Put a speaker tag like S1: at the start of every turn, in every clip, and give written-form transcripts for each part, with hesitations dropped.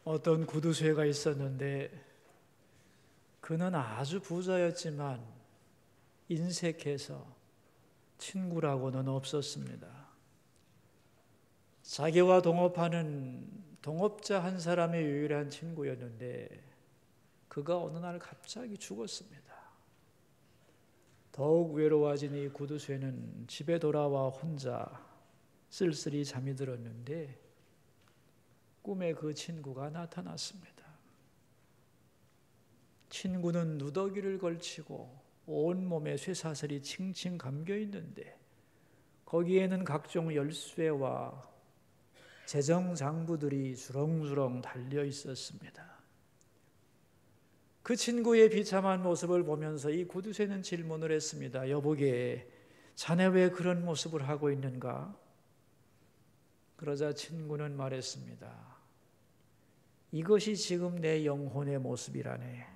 S1: 어떤 구두쇠가 있었는데 그는 아주 부자였지만 인색해서 친구라고는 없었습니다. 자기와 동업하는 동업자 한 사람의 유일한 친구였는데 그가 어느 날 갑자기 죽었습니다. 더욱 외로워진 이 구두쇠는 집에 돌아와 혼자 쓸쓸히 잠이 들었는데 꿈에 그 친구가 나타났습니다. 친구는 누더기를 걸치고 온몸에 쇠사슬이 칭칭 감겨 있는데 거기에는 각종 열쇠와 재정장부들이 주렁주렁 달려 있었습니다. 그 친구의 비참한 모습을 보면서 이 구두쇠는 질문을 했습니다. 여보게, 자네 왜 그런 모습을 하고 있는가? 그러자 친구는 말했습니다. 이것이 지금 내 영혼의 모습이라네.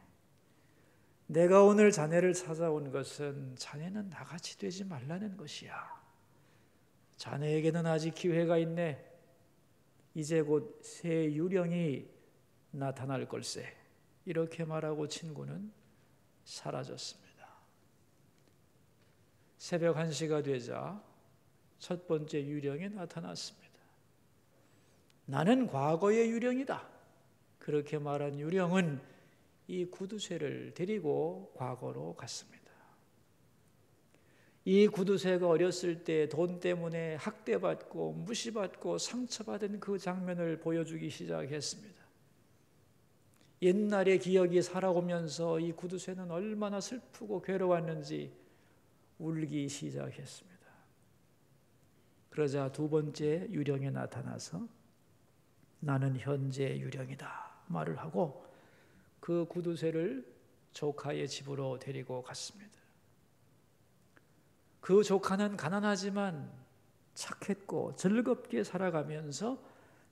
S1: 내가 오늘 자네를 찾아온 것은 자네는 나같이 되지 말라는 것이야. 자네에게는 아직 기회가 있네. 이제 곧 새 유령이 나타날 걸세. 이렇게 말하고 친구는 사라졌습니다. 새벽 1시가 되자 첫 번째 유령이 나타났습니다. 나는 과거의 유령이다. 그렇게 말한 유령은 이 구두쇠를 데리고 과거로 갔습니다. 이 구두쇠가 어렸을 때 돈 때문에 학대받고 무시받고 상처받은 그 장면을 보여주기 시작했습니다. 옛날의 기억이 살아오면서 이 구두쇠는 얼마나 슬프고 괴로웠는지 울기 시작했습니다. 그러자 두 번째 유령이 나타나서 나는 현재 유령이다 말을 하고 그 구두쇠를 조카의 집으로 데리고 갔습니다. 그 조카는 가난하지만 착했고 즐겁게 살아가면서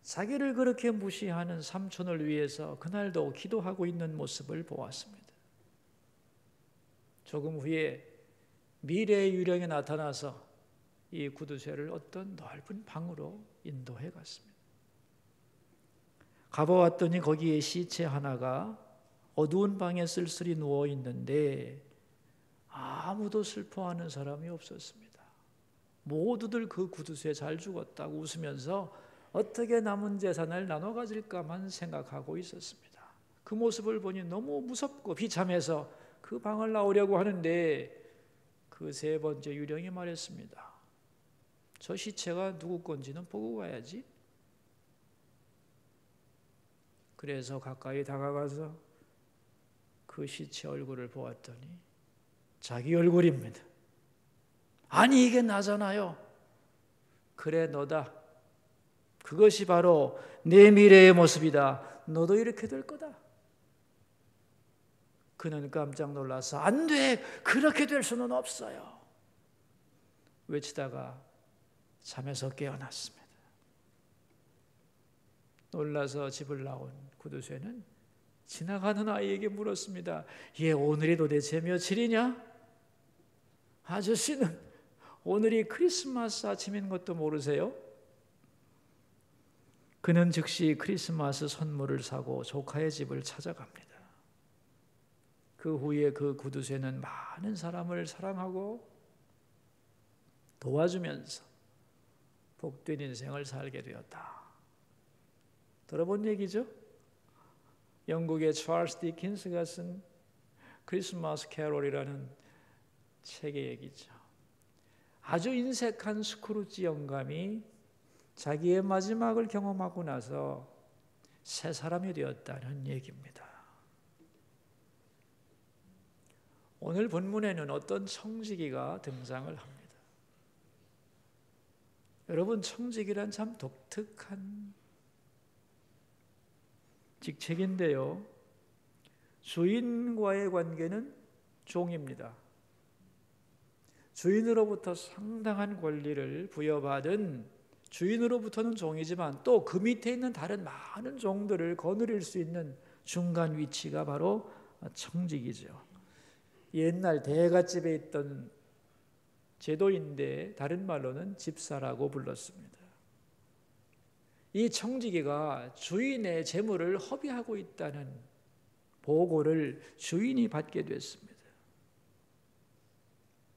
S1: 자기를 그렇게 무시하는 삼촌을 위해서 그날도 기도하고 있는 모습을 보았습니다. 조금 후에 미래의 유령이 나타나서 이 구두쇠를 어떤 넓은 방으로 인도해 갔습니다. 가보았더니 거기에 시체 하나가 어두운 방에 쓸쓸히 누워 있는데 아무도 슬퍼하는 사람이 없었습니다. 모두들 그 구두쇠 잘 죽었다고 웃으면서 어떻게 남은 재산을 나눠 가질까만 생각하고 있었습니다. 그 모습을 보니 너무 무섭고 비참해서 그 방을 나오려고 하는데 그 세 번째 유령이 말했습니다. 저 시체가 누구 건지는 보고 가야지. 그래서 가까이 다가가서 그 시체 얼굴을 보았더니 자기 얼굴입니다. 아니 이게 나잖아요. 그래 너다. 그것이 바로 내 미래의 모습이다. 너도 이렇게 될 거다. 그는 깜짝 놀라서 안 돼. 그렇게 될 수는 없어요. 외치다가 잠에서 깨어났습니다. 놀라서 집을 나온 구두쇠는 지나가는 아이에게 물었습니다. 얘 오늘이 도대체 며칠이냐? 아저씨는 오늘이 크리스마스 아침인 것도 모르세요? 그는 즉시 크리스마스 선물을 사고 조카의 집을 찾아갑니다. 그 후에 그 구두쇠는 많은 사람을 사랑하고 도와주면서 복된 인생을 살게 되었다. 들어본 얘기죠? 영국의 찰스 디킨스가 쓴 크리스마스 캐롤이라는 책의 얘기죠. 아주 인색한 스크루지 영감이 자기의 마지막을 경험하고 나서 새 사람이 되었다는 얘기입니다. 오늘 본문에는 어떤 청지기가 등장을 합니다. 여러분, 청지기란 참 독특한 직책인데요. 주인과의 관계는 종입니다. 주인으로부터 상당한 권리를 부여받은 주인으로부터는 종이지만 또 그 밑에 있는 다른 많은 종들을 거느릴 수 있는 중간 위치가 바로 청직이죠. 옛날 대갓집에 있던 제도인데 다른 말로는 집사라고 불렀습니다. 이 청지기가 주인의 재물을 허비하고 있다는 보고를 주인이 받게 됐습니다.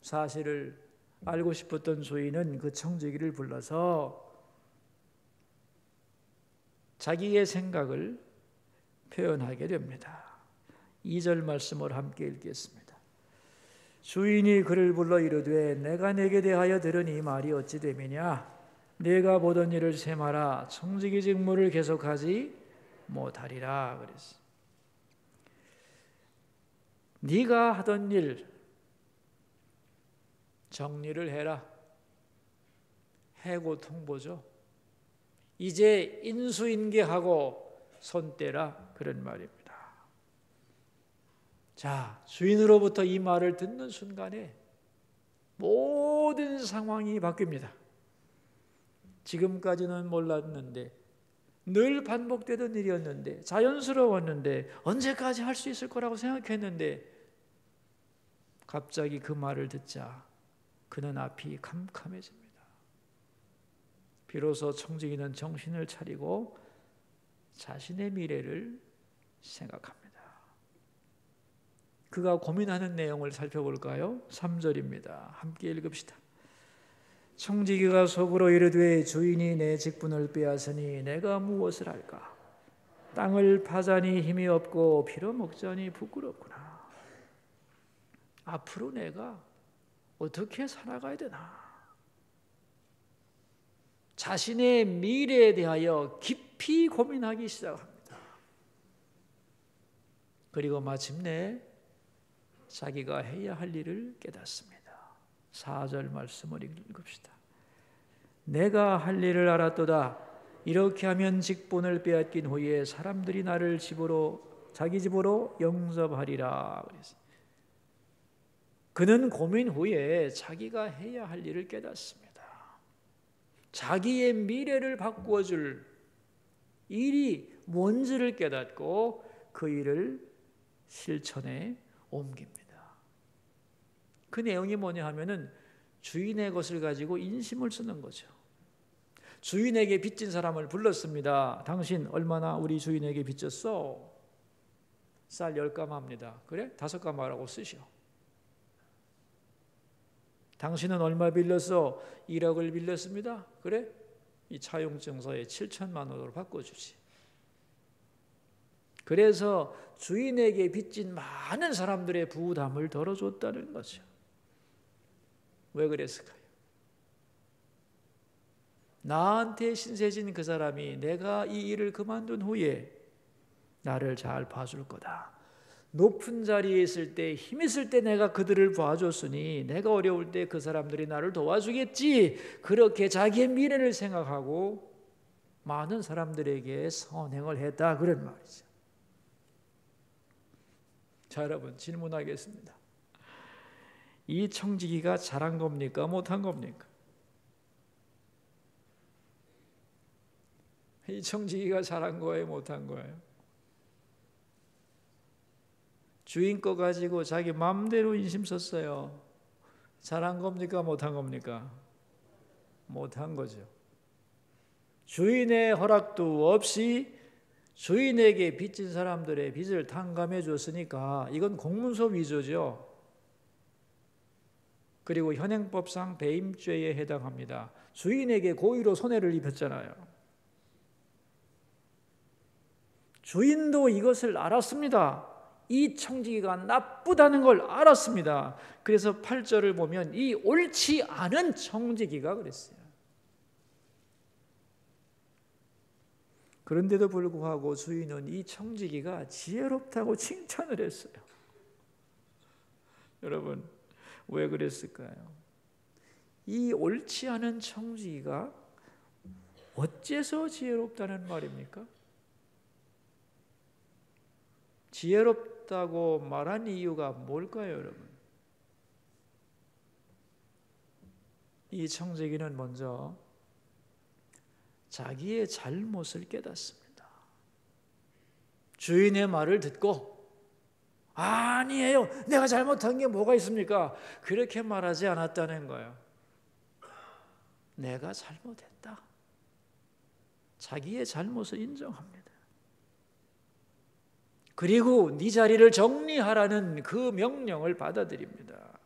S1: 사실을 알고 싶었던 주인은 그 청지기를 불러서 자기의 생각을 표현하게 됩니다. 2절 말씀을 함께 읽겠습니다. 주인이 그를 불러 이르되 내가 내게 대하여 들은 이 말이 어찌 됨이냐? 내가 보던 일을 셈하라. 청지기 직무를 계속하지 못하리라 그랬어. 네가 하던 일 정리를 해라. 해고 통보죠. 이제 인수인계하고 손 떼라 그런 말입니다. 자, 주인으로부터 이 말을 듣는 순간에 모든 상황이 바뀝니다. 지금까지는 몰랐는데, 늘 반복되던 일이었는데, 자연스러웠는데, 언제까지 할 수 있을 거라고 생각했는데, 갑자기 그 말을 듣자 그는 앞이 캄캄해집니다. 비로소 청지기는 정신을 차리고 자신의 미래를 생각합니다. 그가 고민하는 내용을 살펴볼까요? 3절입니다. 함께 읽읍시다. 청지기가 속으로 이르되 주인이 내 직분을 빼앗으니 내가 무엇을 할까? 땅을 파자니 힘이 없고 빌어먹자니 부끄럽구나. 앞으로 내가 어떻게 살아가야 되나? 자신의 미래에 대하여 깊이 고민하기 시작합니다. 그리고 마침내 자기가 해야 할 일을 깨닫습니다. 4절 말씀을 읽읍시다. 내가 할 일을 알았도다. 이렇게 하면 직분을 빼앗긴 후에 사람들이 나를 자기 집으로 영접하리라. 그는 고민 후에 자기가 해야 할 일을 깨닫습니다. 자기의 미래를 바꾸어줄 일이 뭔지를 깨닫고 그 일을 실천에 옮깁니다. 그 내용이 뭐냐 하면은 주인의 것을 가지고 인심을 쓰는 거죠. 주인에게 빚진 사람을 불렀습니다. 당신 얼마나 우리 주인에게 빚졌어? 쌀 10가마입니다. 그래? 5가마라고 쓰시오. 당신은 얼마 빌렸어? 1억을 빌렸습니다. 그래? 이 차용증서에 7천만 원으로 바꿔주지. 그래서 주인에게 빚진 많은 사람들의 부담을 덜어줬다는 거죠. 왜 그랬을까요? 나한테 신세진 그 사람이 내가 이 일을 그만둔 후에 나를 잘 봐줄 거다. 높은 자리에 있을 때, 힘 있을 때 내가 그들을 봐줬으니 내가 어려울 때 그 사람들이 나를 도와주겠지. 그렇게 자기의 미래를 생각하고 많은 사람들에게 선행을 했다. 그런 말이죠. 자, 여러분 질문하겠습니다. 이 청지기가 잘한 겁니까? 못한 겁니까? 이 청지기가 잘한 거예요? 못한 거예요? 주인 거 가지고 자기 마음대로 인심 썼어요. 잘한 겁니까? 못한 겁니까? 못한 거죠. 주인의 허락도 없이 주인에게 빚진 사람들의 빚을 탕감해 줬으니까 이건 공문서 위조죠. 그리고 현행법상 배임죄에 해당합니다. 주인에게 고의로 손해를 입혔잖아요. 주인도 이것을 알았습니다. 이 청지기가 나쁘다는 걸 알았습니다. 그래서 8절을 보면 이 옳지 않은 청지기가 그랬어요. 그런데도 불구하고 주인은 이 청지기가 지혜롭다고 칭찬을 했어요. 여러분, 왜 그랬을까요? 이 옳지 않은 청지기가 어째서 지혜롭다는 말입니까? 지혜롭다고 말한 이유가 뭘까요, 여러분? 이 청지기는 먼저 자기의 잘못을 깨닫습니다. 주인의 말을 듣고 아니에요, 내가 잘못한 게 뭐가 있습니까? 그렇게 말하지 않았다는 거예요. 내가 잘못했다. 자기의 잘못을 인정합니다. 그리고 네 자리를 정리하라는 그 명령을 받아들입니다.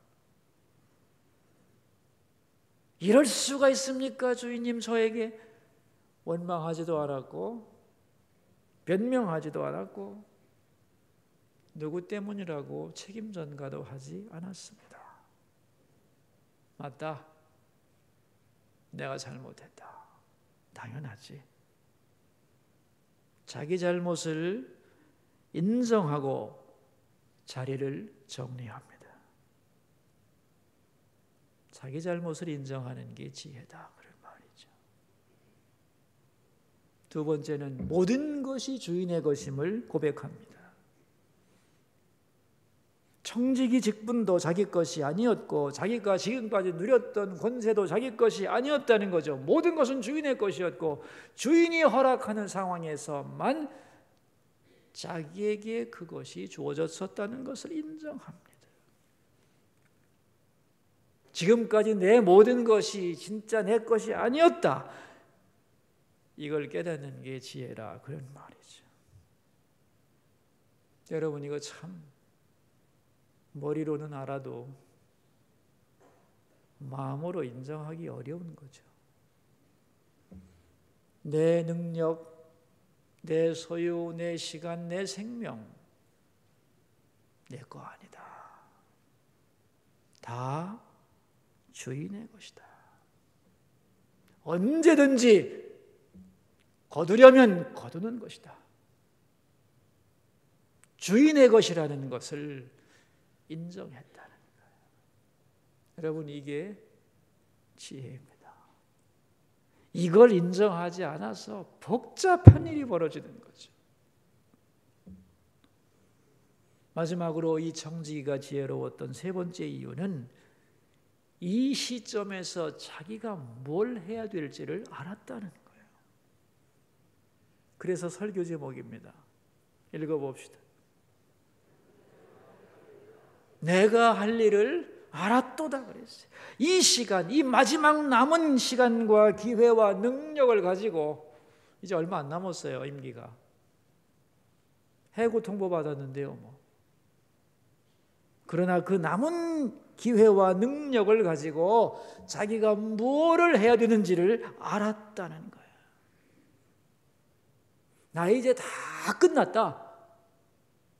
S1: 이럴 수가 있습니까? 주인님 저에게 원망하지도 않았고 변명하지도 않았고 누구 때문이라고 책임 전가도 하지 않았습니다. 맞다. 내가 잘못했다. 당연하지. 자기 잘못을 인정하고 자리를 정리합니다. 자기 잘못을 인정하는 게 지혜다. 그런 말이죠. 두 번째는 모든 것이 주인의 것임을 고백합니다. 청지기 직분도 자기 것이 아니었고 자기가 지금까지 누렸던 권세도 자기 것이 아니었다는 거죠. 모든 것은 주인의 것이었고 주인이 허락하는 상황에서만 자기에게 그것이 주어졌었다는 것을 인정합니다. 지금까지 내 모든 것이 진짜 내 것이 아니었다. 이걸 깨닫는 게 지혜라 그런 말이죠. 여러분 이거 참 머리로는 알아도 마음으로 인정하기 어려운 거죠. 내 능력, 내 소유, 내 시간, 내 생명 내 거 아니다. 다 주인의 것이다. 언제든지 거두려면 거두는 것이다. 주인의 것이라는 것을 인정했다는 거예요. 여러분 이게 지혜입니다. 이걸 인정하지 않아서 복잡한 일이 벌어지는 거죠. 마지막으로 이 청지기가 지혜로웠던 세 번째 이유는 이 시점에서 자기가 뭘 해야 될지를 알았다는 거예요. 그래서 설교 제목입니다. 읽어봅시다. 내가 할 일을 알았도다 그랬어요. 이 시간, 이 마지막 남은 시간과 기회와 능력을 가지고 이제 얼마 안 남았어요. 임기가. 해고 통보받았는데요. 그러나 그 남은 기회와 능력을 가지고 자기가 무엇을 해야 되는지를 알았다는 거예요. 나 이제 다 끝났다.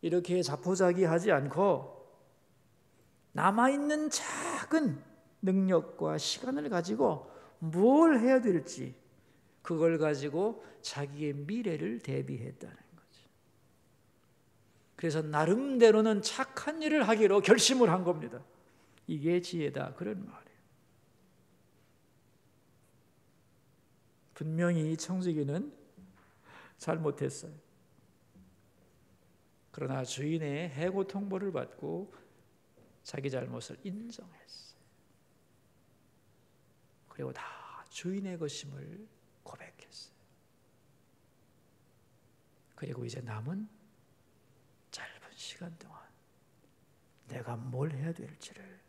S1: 이렇게 자포자기하지 않고 남아있는 작은 능력과 시간을 가지고 뭘 해야 될지 그걸 가지고 자기의 미래를 대비했다는 거죠. 그래서 나름대로는 착한 일을 하기로 결심을 한 겁니다. 이게 지혜다 그런 말이에요. 분명히 이 청지기는 잘못했어요. 그러나 주인의 해고 통보를 받고 자기 잘못을 인정했어요. 그리고 다 주인의 것임을 고백했어요. 그리고 이제 남은 짧은 시간 동안 내가 뭘 해야 될지를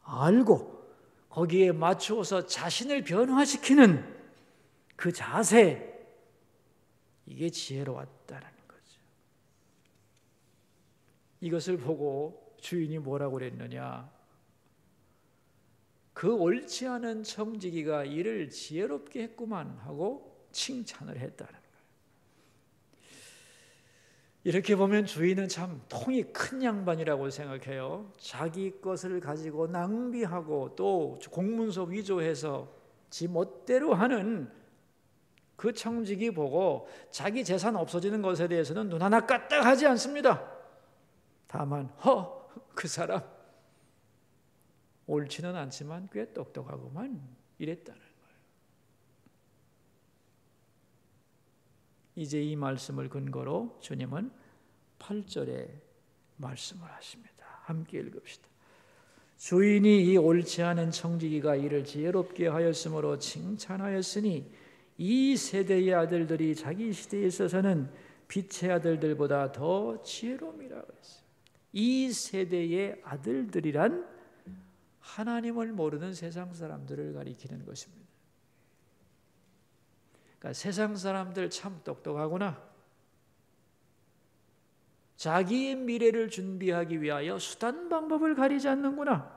S1: 알고 거기에 맞추어서 자신을 변화시키는 그 자세, 이게 지혜로웠다는 거죠. 이것을 보고 주인이 뭐라고 그랬느냐? 그 옳지 않은 청지기가 일을 지혜롭게 했구만 하고 칭찬을 했다는 거예요. 이렇게 보면 주인은 참 통이 큰 양반이라고 생각해요. 자기 것을 가지고 낭비하고 또 공문서 위조해서 지 멋대로 하는 그 청지기 보고 자기 재산 없어지는 것에 대해서는 눈 하나 까딱하지 않습니다. 다만 그 사람 옳지는 않지만 꽤 똑똑하구만 이랬다는 거예요. 이제 이 말씀을 근거로 주님은 8절에 말씀을 하십니다. 함께 읽읍시다. 주인이 이 옳지 않은 청지기가 이를 지혜롭게 하였으므로 칭찬하였으니 이 세대의 아들들이 자기 시대에 있어서는 빛의 아들들보다 더 지혜로움이라고 했어요. 이 세대의 아들들이란 하나님을 모르는 세상 사람들을 가리키는 것입니다. 그러니까 세상 사람들 참 똑똑하구나. 자기의 미래를 준비하기 위하여 수단 방법을 가리지 않는구나.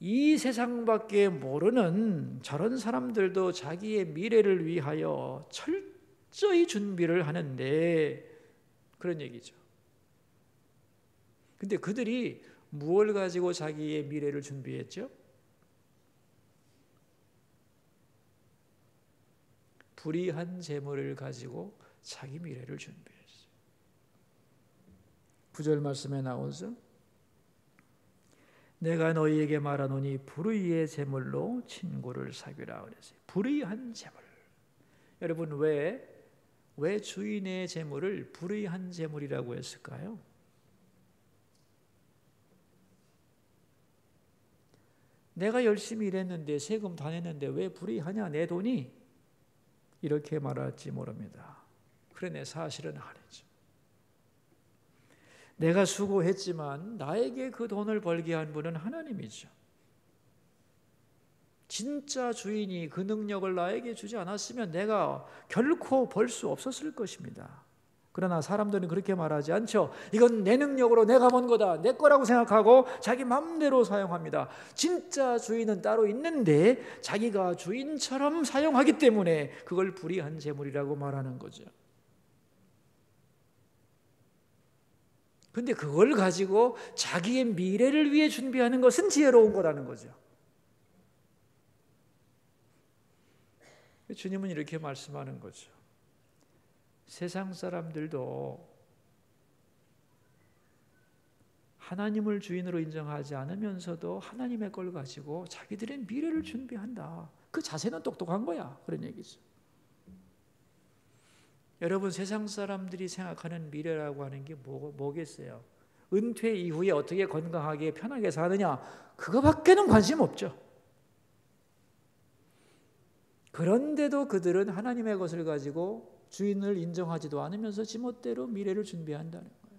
S1: 이 세상밖에 모르는 저런 사람들도 자기의 미래를 위하여 철저히 준비를 하는데, 그런 얘기죠. 근데 그들이 무엇을 가지고 자기의 미래를 준비했죠? 불의한 재물을 가지고 자기 미래를 준비했어요. 9절 말씀에 나오죠. 내가 너희에게 말하노니 불의의 재물로 친구를 사귀라 그랬어요. 불의한 재물. 여러분, 왜 주인의 재물을 불의한 재물이라고 했을까요? 내가 열심히 일했는데 세금 다 냈는데 왜 불의하냐 내 돈이? 이렇게 말할지 모릅니다. 그러네, 사실은 아니죠. 내가 수고했지만 나에게 그 돈을 벌게 한 분은 하나님이죠. 진짜 주인이 그 능력을 나에게 주지 않았으면 내가 결코 벌 수 없었을 것입니다. 그러나 사람들은 그렇게 말하지 않죠. 이건 내 능력으로 내가 번 거다, 내 거라고 생각하고 자기 마음대로 사용합니다. 진짜 주인은 따로 있는데 자기가 주인처럼 사용하기 때문에 그걸 불의한 재물이라고 말하는 거죠. 근데 그걸 가지고 자기의 미래를 위해 준비하는 것은 지혜로운 거라는 거죠. 주님은 이렇게 말씀하는 거죠. 세상 사람들도 하나님을 주인으로 인정하지 않으면서도 하나님의 걸 가지고 자기들의 미래를 준비한다. 그 자세는 똑똑한 거야. 그런 얘기죠. 여러분, 세상 사람들이 생각하는 미래라고 하는 게 뭐겠어요? 은퇴 이후에 어떻게 건강하게 편하게 사느냐, 그거밖에는 관심 없죠. 그런데도 그들은 하나님의 것을 가지고 주인을 인정하지도 않으면서 지멋대로 미래를 준비한다는 거예요.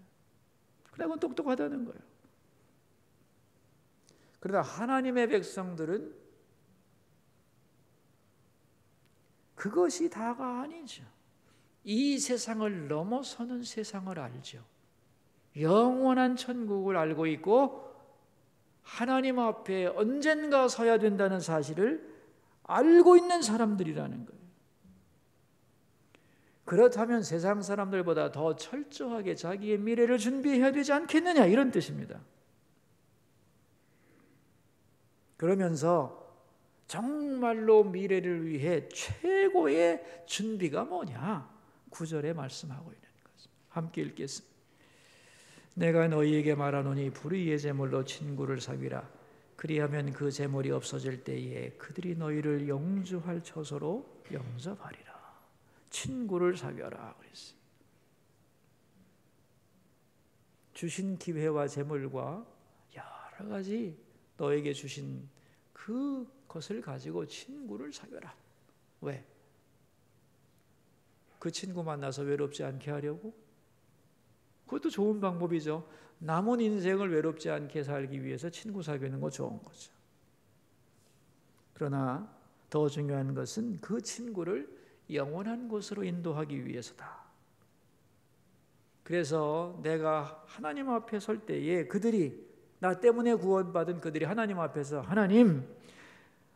S1: 그러면 똑똑하다는 거예요. 그러나 하나님의 백성들은 그것이 다가 아니죠. 이 세상을 넘어서는 세상을 알죠. 영원한 천국을 알고 있고 하나님 앞에 언젠가 서야 된다는 사실을 알고 있는 사람들이라는 거예요. 그렇다면 세상 사람들보다 더 철저하게 자기의 미래를 준비해야 되지 않겠느냐, 이런 뜻입니다. 그러면서 정말로 미래를 위해 최고의 준비가 뭐냐? 9절에 말씀하고 있는 것입니다. 함께 읽겠습니다. 내가 너희에게 말하노니 불의의 제물로 친구를 사귀라. 그리하면 그 제물이 없어질 때에 그들이 너희를 영주할 처소로 영접하리라. 친구를 사귀어라 그랬어요. 주신 기회와 제물과 여러 가지 너에게 주신 그것을 가지고 친구를 사귀어라. 왜? 그 친구 만나서 외롭지 않게 하려고? 그것도 좋은 방법이죠. 남은 인생을 외롭지 않게 살기 위해서 친구 사귀는 거 좋은 거죠. 그러나 더 중요한 것은 그 친구를 영원한 곳으로 인도하기 위해서다. 그래서 내가 하나님 앞에 설 때에 그들이, 나 때문에 구원받은 그들이 하나님 앞에서, 하나님,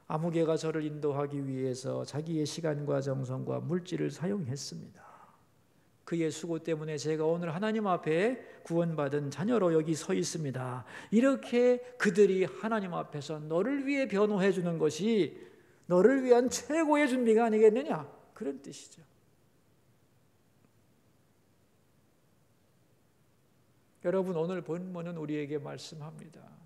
S1: 아무개가 저를 인도하기 위해서 자기의 시간과 정성과 물질을 사용했습니다. 그의 수고 때문에 제가 오늘 하나님 앞에 구원받은 자녀로 여기 서 있습니다. 이렇게 그들이 하나님 앞에서 너를 위해 변호해 주는 것이 너를 위한 최고의 준비가 아니겠느냐, 그런 뜻이죠. 여러분, 오늘 본문은 우리에게 말씀합니다.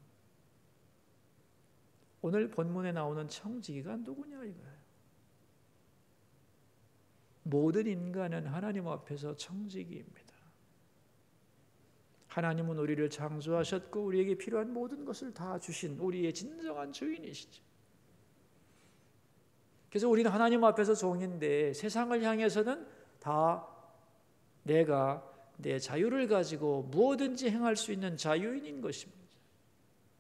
S1: 오늘 본문에 나오는 청지기가 누구냐 이거예요. 모든 인간은 하나님 앞에서 청지기입니다. 하나님은 우리를 창조하셨고 우리에게 필요한 모든 것을 다 주신 우리의 진정한 주인이시죠. 그래서 우리는 하나님 앞에서 종인데 세상을 향해서는 다 내가 내 자유를 가지고 무엇든지 행할 수 있는 자유인인 것입니다.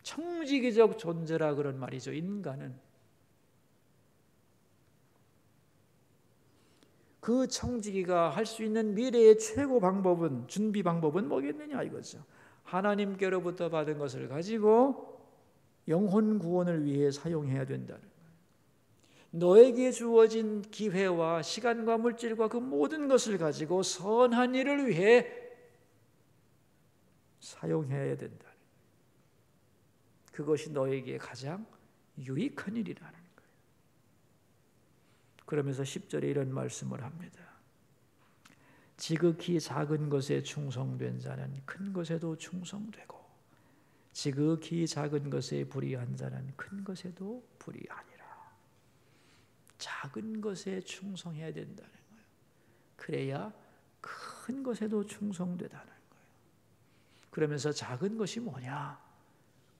S1: 청지기적 존재라 그런 말이죠. 인간은. 그 청지기가 할 수 있는 미래의 최고 방법은, 준비 방법은 뭐겠느냐 이거죠. 하나님께로부터 받은 것을 가지고 영혼 구원을 위해 사용해야 된다는 거예요. 너에게 주어진 기회와 시간과 물질과 그 모든 것을 가지고 선한 일을 위해 사용해야 된다. 그것이 너에게 가장 유익한 일이라는 거예요. 그러면서 10절에 이런 말씀을 합니다. 지극히 작은 것에 충성된 자는 큰 것에도 충성되고 지극히 작은 것에 불의한 자는 큰 것에도 불의하니라. 작은 것에 충성해야 된다는 거예요. 그래야 큰 것에도 충성되다는 거예요. 그러면서 작은 것이 뭐냐?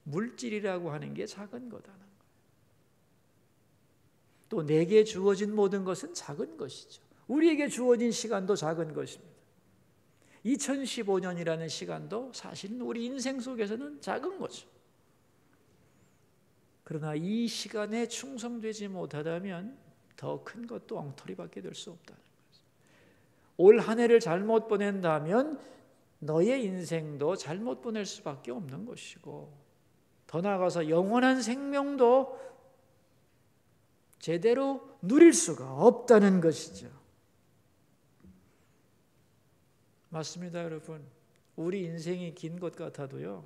S1: 물질이라고 하는 게 작은 거다는 거예요. 또 내게 주어진 모든 것은 작은 것이죠. 우리에게 주어진 시간도 작은 것입니다. 2015년이라는 시간도 사실은 우리 인생 속에서는 작은 거죠. 그러나 이 시간에 충성되지 못하다면 더 큰 것도 엉터리밖에 될 수 없다는 거죠. 올 한 해를 잘못 보낸다면 너의 인생도 잘못 보낼 수밖에 없는 것이고, 더 나아가서 영원한 생명도 제대로 누릴 수가 없다는 것이죠. 맞습니다, 여러분. 우리 인생이 긴 것 같아도요,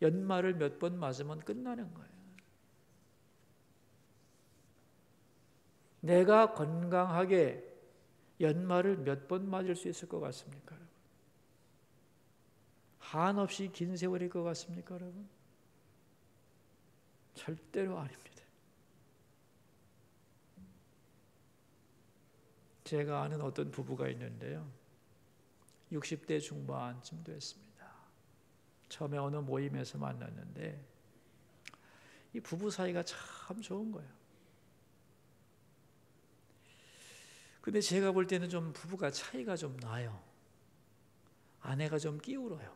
S1: 연말을 몇 번 맞으면 끝나는 거예요. 내가 건강하게 연말을 몇 번 맞을 수 있을 것 같습니까, 여러분? 한없이 긴 세월일 것 같습니까, 여러분? 절대로 아닙니다. 제가 아는 어떤 부부가 있는데요, 60대 중반쯤 됐습니다. 처음에 어느 모임에서 만났는데 이 부부 사이가 참 좋은 거예요. 근데 제가 볼 때는 좀 부부가 차이가 좀 나요. 아내가 좀 끼울어요.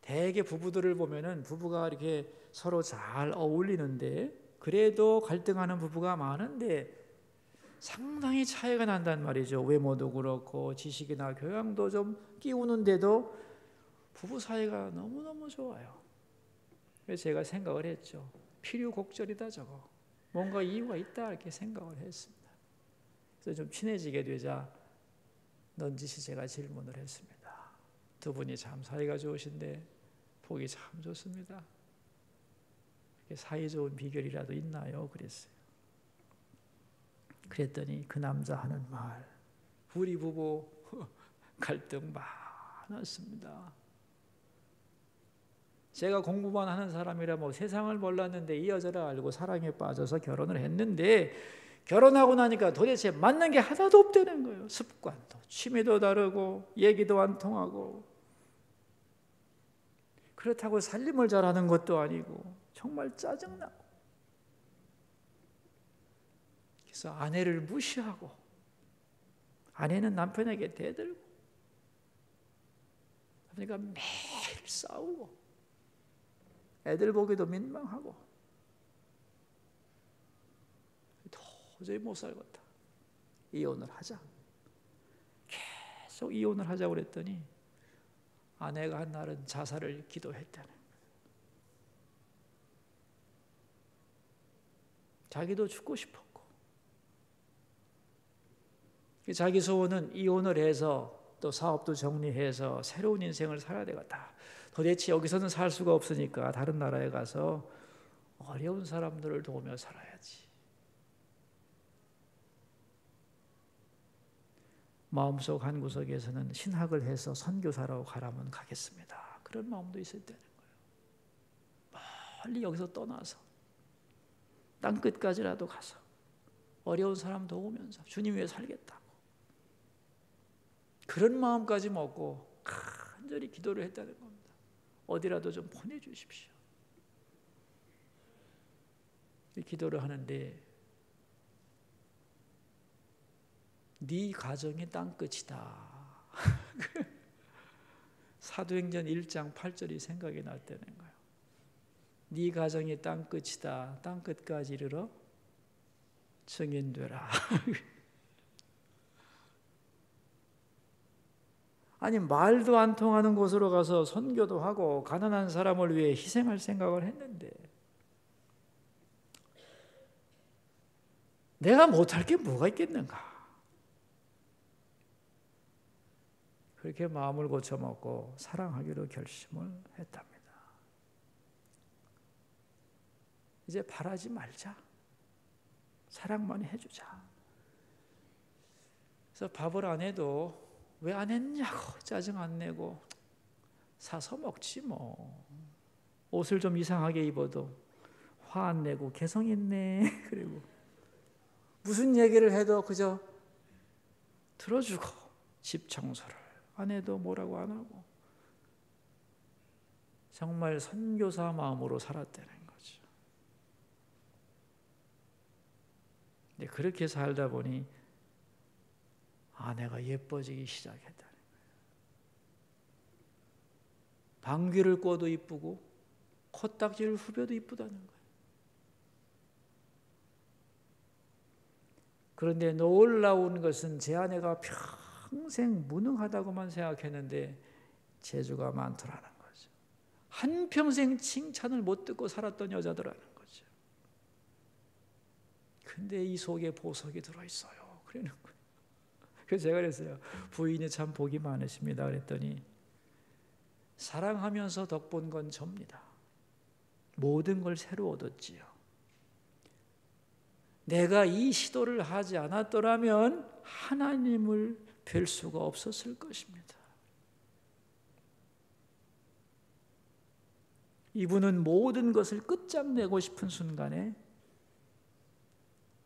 S1: 대개 부부들을 보면은 부부가 이렇게 서로 잘 어울리는데 그래도 갈등하는 부부가 많은데 상당히 차이가 난단 말이죠. 외모도 그렇고 지식이나 교양도 좀 끼우는데도 부부 사이가 너무너무 좋아요. 그래서 제가 생각을 했죠. 필요곡절이다 저거. 뭔가 이유가 있다 이렇게 생각을 했습니다. 그래서 좀 친해지게 되자 넌지시 제가 질문을 했습니다. 두 분이 참 사이가 좋으신데 보기 참 좋습니다. 사이 좋은 비결이라도 있나요? 그랬어요. 그랬더니 그 남자 하는 말, 우리 부부 갈등 많았습니다. 제가 공부만 하는 사람이라 뭐 세상을 몰랐는데 이 여자를 알고 사랑에 빠져서 결혼을 했는데 결혼하고 나니까 도대체 맞는 게 하나도 없다는 거예요. 습관도, 취미도 다르고 얘기도 안 통하고, 그렇다고 살림을 잘하는 것도 아니고 정말 짜증나고, 그래서 아내를 무시하고 아내는 남편에게 대들고, 그러니까 매일 싸우고 애들 보기도 민망하고 도저히 못 살겠다. 이혼을 하자. 계속 이혼을 하자고 그랬더니 아내가 한 날은 자살을 기도했다는 거예요. 자기도 죽고 싶었고, 자기 소원은 이혼을 해서 또 사업도 정리해서 새로운 인생을 살아야 되겠다. 도대체 여기서는 살 수가 없으니까 다른 나라에 가서 어려운 사람들을 도우며 살아야지. 마음속 한 구석에서는 신학을 해서 선교사로 가라면 가겠습니다. 그런 마음도 있을 때는 거예요. 멀리 여기서 떠나서 땅끝까지라도 가서 어려운 사람 도우면서 주님 위해 살겠다고, 그런 마음까지 먹고 간절히 기도를 했다는 겁니다. 어디라도 좀 보내주십시오. 기도를 하는데 네 가정이 땅끝이다. 사도행전 1장 8절이 생각이 났다는 거예요. 네 가정이 땅끝이다. 땅끝까지 이르러 증인되라. 아니 말도 안 통하는 곳으로 가서 선교도 하고 가난한 사람을 위해 희생할 생각을 했는데 내가 못할 게 뭐가 있겠는가? 그렇게 마음을 고쳐먹고 사랑하기로 결심을 했답니다. 이제 바라지 말자. 사랑만 해주자. 그래서 밥을 안 해도 왜 안 했냐고 짜증 안 내고 사서 먹지 뭐. 옷을 좀 이상하게 입어도 화 안 내고 개성 있네. 그리고 무슨 얘기를 해도 그저 들어주고 집 청소를 안 해도 뭐라고 안 하고 정말 선교사 마음으로 살았다는 거죠. 근데 그렇게 살다 보니 아내가 예뻐지기 시작했다는 거예요. 방귀를 꿔도 이쁘고 코딱지를 후벼도 이쁘다는 거예요. 그런데 놀라운 것은 제 아내가 평생 무능하다고만 생각했는데 재주가 많더라는 거죠. 한평생 칭찬을 못 듣고 살았던 여자더라는 거죠. 근데 이 속에 보석이 들어있어요. 그러는 거예요. 그래서 제가 그랬어요. 부인이 참 복이 많으십니다. 그랬더니 사랑하면서 덕본 건 접니다. 모든 걸 새로 얻었지요. 내가 이 시도를 하지 않았더라면 하나님을 뵐 수가 없었을 것입니다. 이분은 모든 것을 끝장내고 싶은 순간에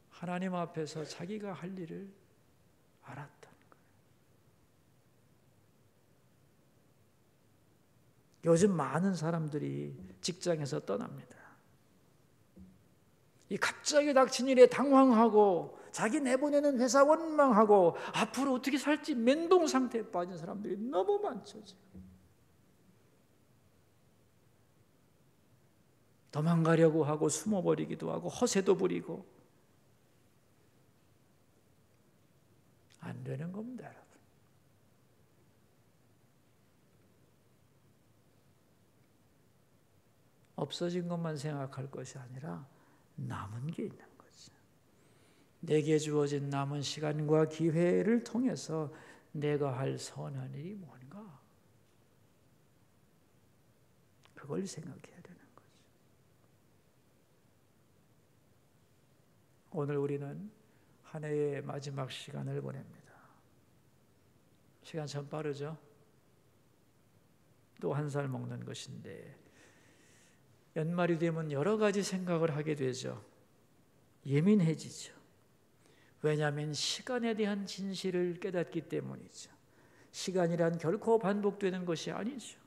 S1: 하나님 앞에서 자기가 할 일을 알았다는 거예요. 요즘 많은 사람들이 직장에서 떠납니다. 이 갑자기 닥친 일에 당황하고 자기 내보내는 회사 원망하고 앞으로 어떻게 살지 멘붕 상태에 빠진 사람들이 너무 많죠. 도망가려고 하고 숨어버리기도 하고 허세도 부리고 안 되는 겁니다, 여러분. 없어진 것만 생각할 것이 아니라 남은 게 있는 거죠. 내게 주어진 남은 시간과 기회를 통해서 내가 할 선한 일이 뭔가 그걸 생각해야 되는 거죠. 오늘 우리는 한 해의 마지막 시간을 보냅니다. 시간 참 빠르죠? 또 한 살 먹는 것인데 연말이 되면 여러 가지 생각을 하게 되죠. 예민해지죠. 왜냐하면 시간에 대한 진실을 깨닫기 때문이죠. 시간이란 결코 반복되는 것이 아니죠.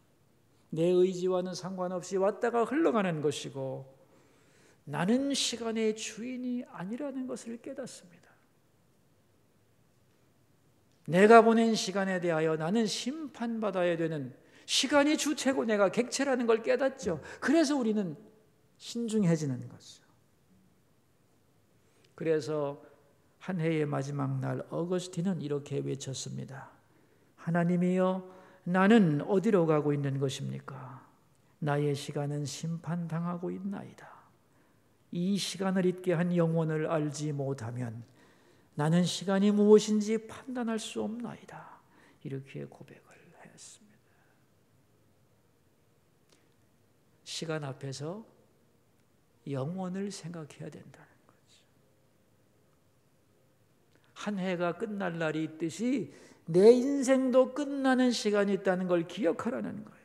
S1: 내 의지와는 상관없이 왔다가 흘러가는 것이고 나는 시간의 주인이 아니라는 것을 깨닫습니다. 내가 보낸 시간에 대하여 나는 심판받아야 되는 시간이 주체고 내가 객체라는 걸 깨닫죠. 그래서 우리는 신중해지는 거죠. 그래서 한 해의 마지막 날 어거스틴은 이렇게 외쳤습니다. 하나님이여, 나는 어디로 가고 있는 것입니까? 나의 시간은 심판당하고 있나이다. 이 시간을 잊게 한 영혼을 알지 못하면 나는 시간이 무엇인지 판단할 수 없나이다. 이렇게 고백을 했습니다. 시간 앞에서 영혼을 생각해야 된다는 거죠. 한 해가 끝날 날이 있듯이 내 인생도 끝나는 시간이 있다는 걸 기억하라는 거예요.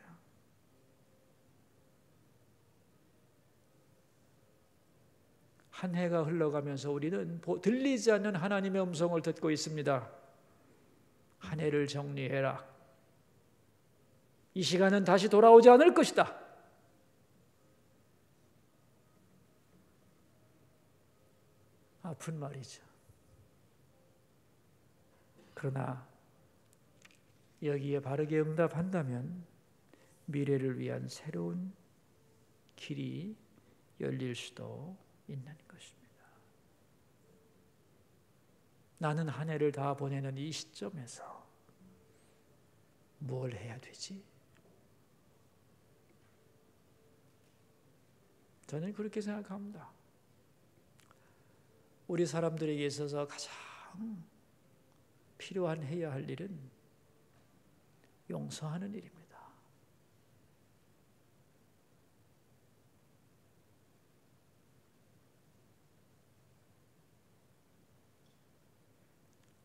S1: 한 해가 흘러가면서 우리는 들리지 않는 하나님의 음성을 듣고 있습니다. 한 해를 정리해라. 이 시간은 다시 돌아오지 않을 것이다. 아픈 말이죠. 그러나 여기에 바르게 응답한다면 미래를 위한 새로운 길이 열릴 수도 있는 것입니다. 나는 한 해를 다 보내는 이 시점에서 뭘 해야 되지? 저는 그렇게 생각합니다. 우리 사람들에게 있어서 가장 필요한 해야 할 일은 용서하는 일입니다.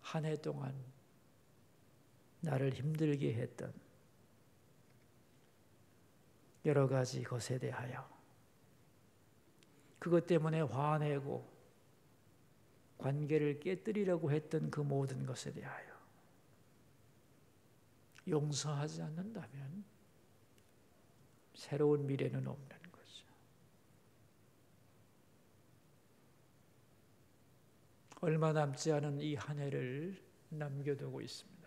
S1: 한 해 동안 나를 힘들게 했던 여러 가지 것에 대하여 그것 때문에 화내고 관계를 깨뜨리려고 했던 그 모든 것에 대하여 용서하지 않는다면 새로운 미래는 없는 거죠. 얼마 남지 않은 이 한 해를 남겨두고 있습니다.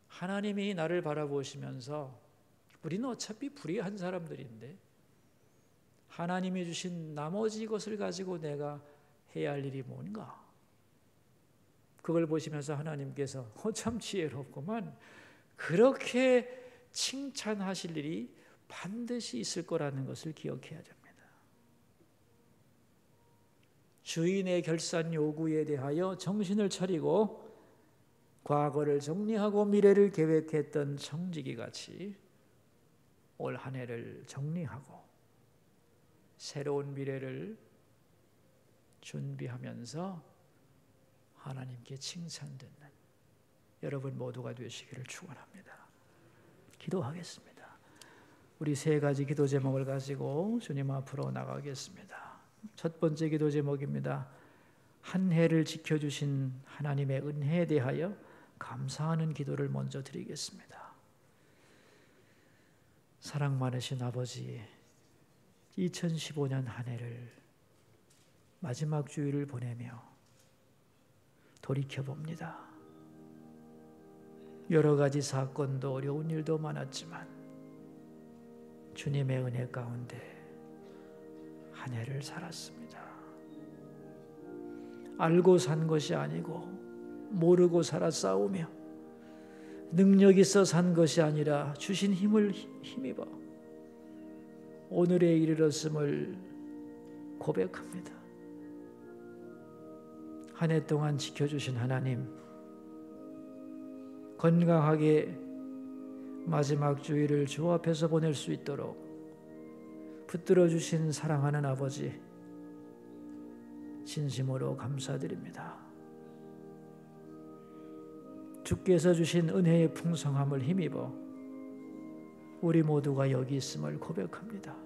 S1: 하나님이 나를 바라보시면서 우리는 어차피 불의한 사람들인데 하나님이 주신 나머지 것을 가지고 내가 해야 할 일이 뭔가? 그걸 보시면서 하나님께서 참 지혜롭구만, 그렇게 칭찬하실 일이 반드시 있을 거라는 것을 기억해야 됩니다. 주인의 결산 요구에 대하여 정신을 차리고 과거를 정리하고 미래를 계획했던 청지기 같이 올 한 해를 정리하고 새로운 미래를 준비하면서 하나님께 칭찬듣는 여러분 모두가 되시기를 축원합니다. 기도하겠습니다. 우리 세 가지 기도 제목을 가지고 주님 앞으로 나가겠습니다. 첫 번째 기도 제목입니다. 한 해를 지켜주신 하나님의 은혜에 대하여 감사하는 기도를 먼저 드리겠습니다. 사랑 많으신 아버지, 2015년 한 해를 마지막 주일을 보내며 돌이켜봅니다. 여러 가지 사건도 어려운 일도 많았지만 주님의 은혜 가운데 한 해를 살았습니다. 알고 산 것이 아니고 모르고 살아 싸우며 능력 있어 산 것이 아니라 주신 힘을 힘입어 오늘에 이르렀음을 고백합니다. 한 해 동안 지켜주신 하나님, 건강하게 마지막 주일을 주 앞에서 보낼 수 있도록 붙들어 주신 사랑하는 아버지, 진심으로 감사드립니다. 주께서 주신 은혜의 풍성함을 힘입어 우리 모두가 여기 있음을 고백합니다.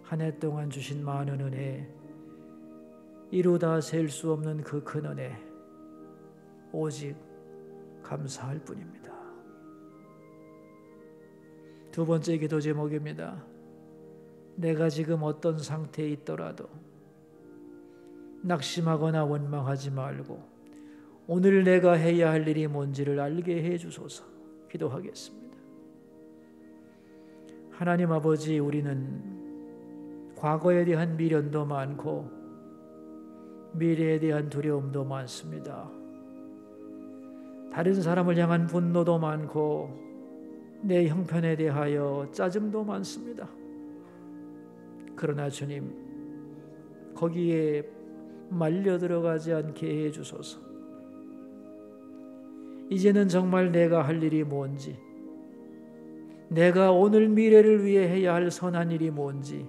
S1: 한 해 동안 주신 많은 은혜, 이루다 셀 수 없는 그 큰 은혜, 오직 감사할 뿐입니다. 두 번째 기도 제목입니다. 내가 지금 어떤 상태에 있더라도 낙심하거나 원망하지 말고 오늘 내가 해야 할 일이 뭔지를 알게 해 주소서. 기도하겠습니다. 하나님 아버지, 우리는 과거에 대한 미련도 많고 미래에 대한 두려움도 많습니다. 다른 사람을 향한 분노도 많고 내 형편에 대하여 짜증도 많습니다. 그러나 주님, 거기에 말려 들어가지 않게 해 주소서. 이제는 정말 내가 할 일이 뭔지, 내가 오늘 미래를 위해 해야 할 선한 일이 뭔지,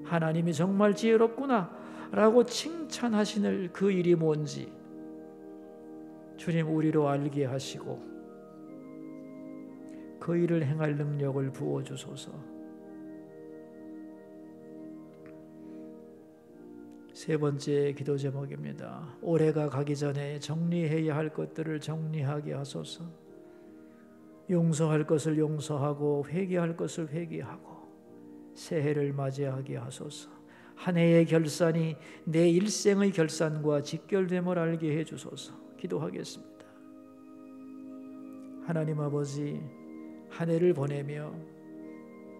S1: 하나님이 정말 지혜롭구나 라고 칭찬하시는 그 일이 뭔지 주님 우리로 알게 하시고 그 일을 행할 능력을 부어주소서. 세 번째 기도 제목입니다. 올해가 가기 전에 정리해야 할 것들을 정리하게 하소서. 용서할 것을 용서하고 회개할 것을 회개하고 새해를 맞이하게 하소서. 한 해의 결산이 내 일생의 결산과 직결됨을 알게 해주소서. 기도하겠습니다. 하나님 아버지, 한 해를 보내며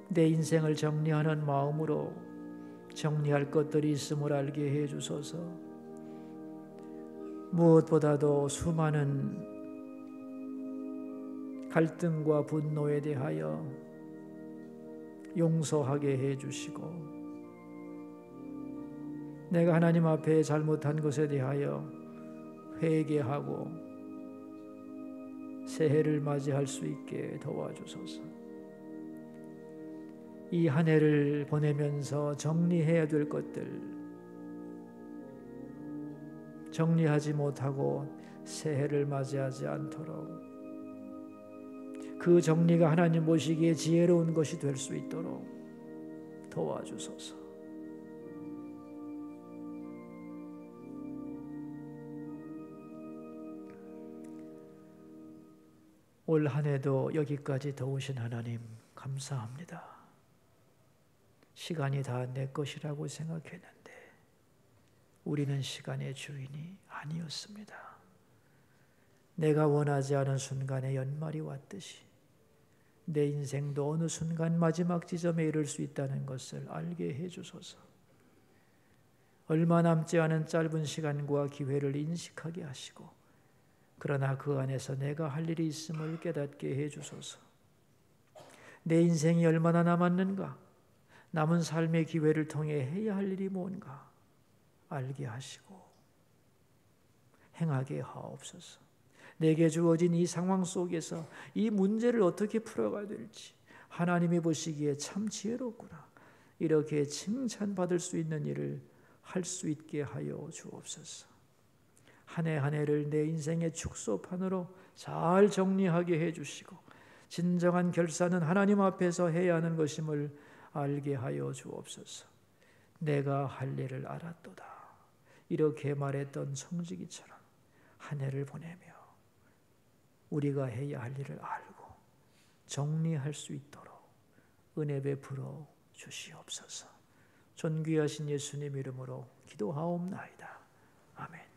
S1: 내 인생을 정리하는 마음으로 정리할 것들이 있음을 알게 해주소서. 무엇보다도 수많은 갈등과 분노에 대하여 용서하게 해주시고, 내가 하나님 앞에 잘못한 것에 대하여 회개하고 새해를 맞이할 수 있게 도와주소서. 이 한 해를 보내면서 정리해야 될 것들, 정리하지 못하고 새해를 맞이하지 않도록, 그 정리가 하나님 보시기에 지혜로운 것이 될 수 있도록 도와주소서. 올 한 해도 여기까지 도우신 하나님 감사합니다. 시간이 다 내 것이라고 생각했는데 우리는 시간의 주인이 아니었습니다. 내가 원하지 않은 순간에 연말이 왔듯이 내 인생도 어느 순간 마지막 지점에 이를 수 있다는 것을 알게 해주소서. 얼마 남지 않은 짧은 시간과 기회를 인식하게 하시고, 그러나 그 안에서 내가 할 일이 있음을 깨닫게 해주소서. 내 인생이 얼마나 남았는가, 남은 삶의 기회를 통해 해야 할 일이 뭔가 알게 하시고 행하게 하옵소서. 내게 주어진 이 상황 속에서 이 문제를 어떻게 풀어가야 될지 하나님이 보시기에 참 지혜롭구나, 이렇게 칭찬받을 수 있는 일을 할 수 있게 하여 주옵소서. 한 해 한 해를 내 인생의 축소판으로 잘 정리하게 해주시고, 진정한 결산은 하나님 앞에서 해야 하는 것임을 알게 하여 주옵소서. 내가 할 일을 알았도다, 이렇게 말했던 성지기처럼 한 해를 보내며 우리가 해야 할 일을 알고 정리할 수 있도록 은혜 베풀어 주시옵소서. 존귀하신 예수님 이름으로 기도하옵나이다. 아멘.